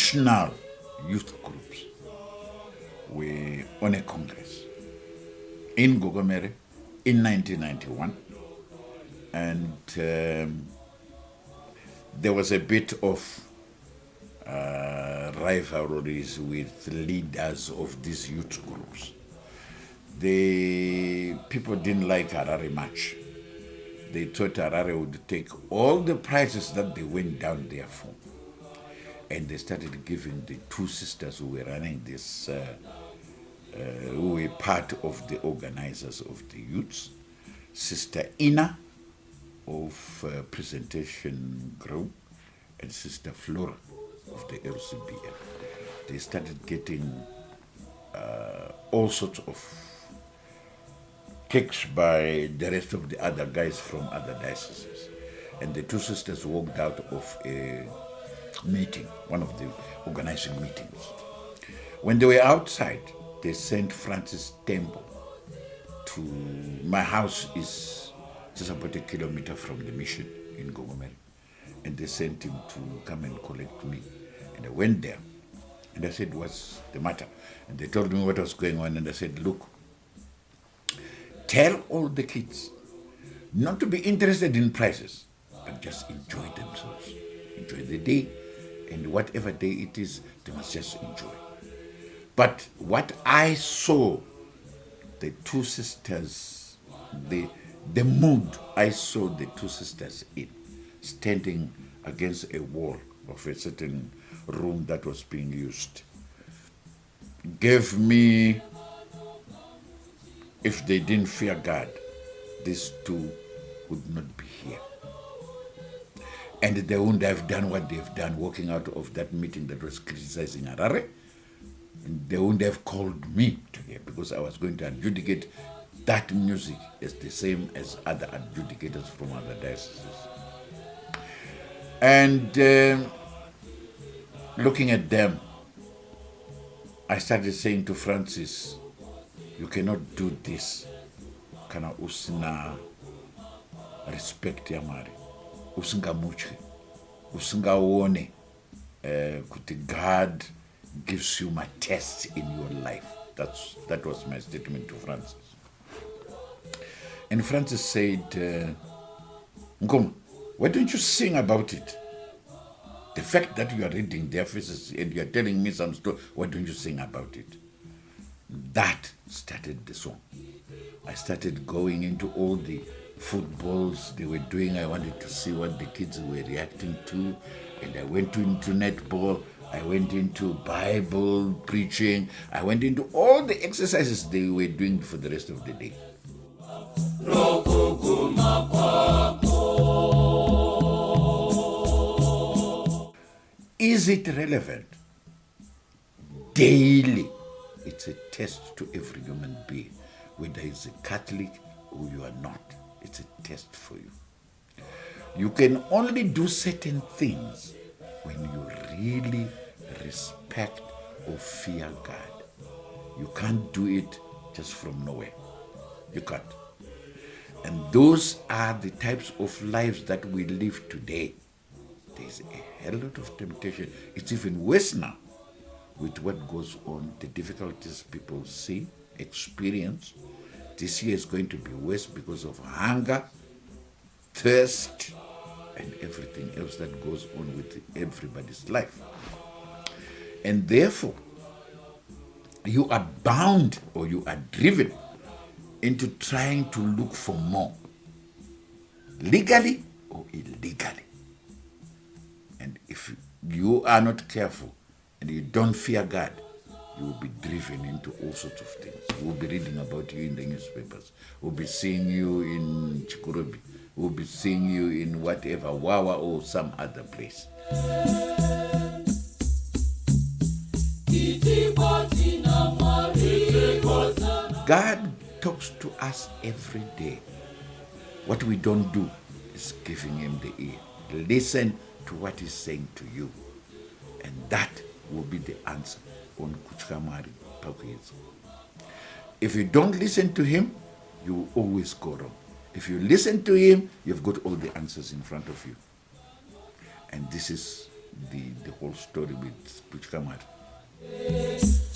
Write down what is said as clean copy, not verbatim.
national youth groups were on a congress in Gogomere in 1991, and there was a bit of rivalries with leaders of these youth groups. The people didn't like Harare much. They thought Harare would take all the prizes that they went down there for. And they started giving the two sisters who were running this, who were part of the organizers of the youths, Sister Ina of Presentation Group and Sister Flora of the LCBN. They started getting all sorts of kicks by the rest of the other guys from other dioceses. And the two sisters walked out of a meeting, one of the organizing meetings. When they were outside, they sent Francis Tembo to my house is just about a kilometer from the mission in Gogomere. And they sent him to come and collect me. And I went there and I said, what's the matter? And they told me what was going on, and I said, look, tell all the kids not to be interested in prizes, but just enjoy themselves. Enjoy the day, and whatever day it is, they must just enjoy. But what I saw, the two sisters, the mood I saw the two sisters in, standing against a wall of a certain room that was being used, gave me, if they didn't fear God, these two would not be here. And they wouldn't have done what they've done, walking out of that meeting that was criticizing Harare. And they wouldn't have called me to here, because I was going to adjudicate that music as the same as other adjudicators from other dioceses. And looking at them, I started saying to Francis, you cannot do this kana usina respect ya Mwari, usingamuche, usingaone kuti God gives you my test in your life. That was my statement to Francis. And Francis said, Ngoma, why don't you sing about it? The fact that you are reading their faces and you are telling me some story, why don't you sing about it? That started the song. I started going into all the footballs they were doing. I wanted to see what the kids were reacting to. And I went into netball. I went into Bible preaching. I went into all the exercises they were doing for the rest of the day. Is it relevant? Daily. It's a test to every human being, whether it's a Catholic or you are not. It's a test for you. You can only do certain things when you really respect or fear God. You can't do it just from nowhere. You can't. And those are the types of lives that we live today. There's a hell lot of temptation. It's even worse now with what goes on, the difficulties people see, experience. This year is going to be worse because of hunger, thirst, and everything else that goes on with everybody's life. And therefore, you are bound or you are driven into trying to look for more, legally or illegally. And if you are not careful and you don't fear God, you will be driven into all sorts of things. We'll be reading about you in the newspapers. We'll be seeing you in Chikurubi. We'll be seeing you in whatever, Wawa or some other place. God talks to us every day. What we don't do is giving him the ear. Listen to what he's saying to you. And that will be the answer on Kutya Mwari Pakuedzwa. If you don't listen to him, you will always go wrong. If you listen to him, you've got all the answers in front of you. And this is the whole story with Kutya Mwari.